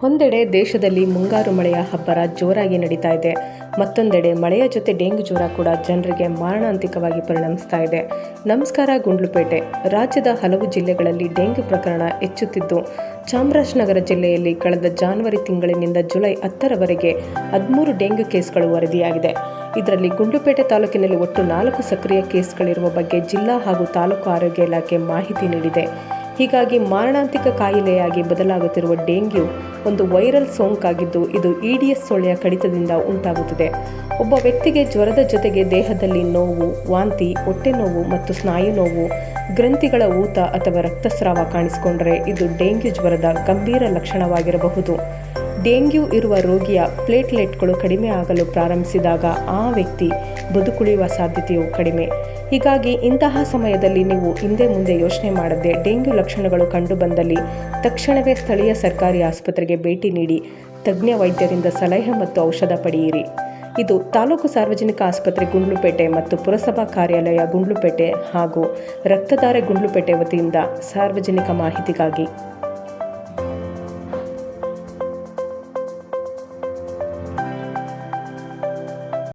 ಒಂದೆಡೆ ದೇಶದಲ್ಲಿ ಮುಂಗಾರು ಮಳೆಯ ಹಬ್ಬರ ಜೋರಾಗಿ ನಡೀತಾ ಇದೆ. ಮತ್ತೊಂದೆಡೆ ಮಳೆಯ ಜೊತೆ ಡೆಂಗ್ಯೂ ಜ್ವರ ಕೂಡ ಜನರಿಗೆ ಮಾರಣಾಂತಿಕವಾಗಿ ಪರಿಣಮಿಸ್ತಾ ಇದೆ. ನಮಸ್ಕಾರ ಗುಂಡ್ಲುಪೇಟೆ. ರಾಜ್ಯದ ಹಲವು ಜಿಲ್ಲೆಗಳಲ್ಲಿ ಡೆಂಗ್ಯೂ ಪ್ರಕರಣ ಹೆಚ್ಚುತ್ತಿದ್ದು, ಚಾಮರಾಜನಗರ ಜಿಲ್ಲೆಯಲ್ಲಿ ಕಳೆದ ಜನವರಿ ತಿಂಗಳಿನಿಂದ ಜುಲೈ 10ರವರೆಗೆ 13 ಡೆಂಗ್ಯೂ ಕೇಸ್ಗಳು ವರದಿಯಾಗಿದೆ. ಇದರಲ್ಲಿ ಗುಂಡ್ಲುಪೇಟೆ ತಾಲೂಕಿನಲ್ಲಿ ಒಟ್ಟು 4 ಸಕ್ರಿಯ ಕೇಸ್ಗಳಿರುವ ಬಗ್ಗೆ ಜಿಲ್ಲಾ ಹಾಗೂ ತಾಲೂಕು ಆರೋಗ್ಯ ಇಲಾಖೆ ಮಾಹಿತಿ ನೀಡಿದೆ. ಹೀಗಾಗಿ ಮಾರಣಾಂತಿಕ ಕಾಯಿಲೆಯಾಗಿ ಬದಲಾಗುತ್ತಿರುವ ಡೆಂಗ್ಯೂ ಒಂದು ವೈರಲ್ ಸೋಂಕಾಗಿದ್ದು, ಇದು ಈಡಿಸ್ ಸೊಳ್ಳೆಯ ಕಡಿತದಿಂದ ಉಂಟಾಗುತ್ತದೆ. ಒಬ್ಬ ವ್ಯಕ್ತಿಗೆ ಜ್ವರದ ಜೊತೆಗೆ ದೇಹದಲ್ಲಿ ನೋವು, ವಾಂತಿ, ಹೊಟ್ಟೆ ನೋವು ಮತ್ತು ಸ್ನಾಯು ನೋವು, ಗ್ರಂಥಿಗಳ ಊತ ಅಥವಾ ರಕ್ತಸ್ರಾವ ಕಾಣಿಸಿಕೊಂಡರೆ ಇದು ಡೆಂಗ್ಯೂ ಜ್ವರದ ಗಂಭೀರ ಲಕ್ಷಣವಾಗಿರಬಹುದು. ಡೆಂಗ್ಯೂ ಇರುವ ರೋಗಿಯ ಪ್ಲೇಟ್ಲೆಟ್ಗಳು ಕಡಿಮೆ ಆಗಲು ಪ್ರಾರಂಭಿಸಿದಾಗ ಆ ವ್ಯಕ್ತಿ ಬದುಕುಳಿಯುವ ಸಾಧ್ಯತೆಯು ಕಡಿಮೆ. ಹೀಗಾಗಿ ಇಂತಹ ಸಮಯದಲ್ಲಿ ನೀವು ಹಿಂದೆ ಮುಂದೆ ಯೋಚನೆ ಮಾಡದೆ ಡೆಂಗ್ಯೂ ಲಕ್ಷಣಗಳು ಕಂಡುಬಂದಲ್ಲಿ ತಕ್ಷಣವೇ ಸ್ಥಳೀಯ ಸರ್ಕಾರಿ ಆಸ್ಪತ್ರೆಗೆ ಭೇಟಿ ನೀಡಿ ತಜ್ಞ ವೈದ್ಯರಿಂದ ಸಲಹೆ ಮತ್ತು ಔಷಧ ಪಡೆಯಿರಿ. ಇದು ತಾಲೂಕು ಸಾರ್ವಜನಿಕ ಆಸ್ಪತ್ರೆ ಗುಂಡ್ಲುಪೇಟೆ ಮತ್ತು ಪುರಸಭಾ ಕಾರ್ಯಾಲಯ ಗುಂಡ್ಲುಪೇಟೆ ಹಾಗೂ ರಕ್ತಧಾರೆ ಗುಂಡ್ಲುಪೇಟೆ ವತಿಯಿಂದ ಸಾರ್ವಜನಿಕ ಮಾಹಿತಿಗಾಗಿ.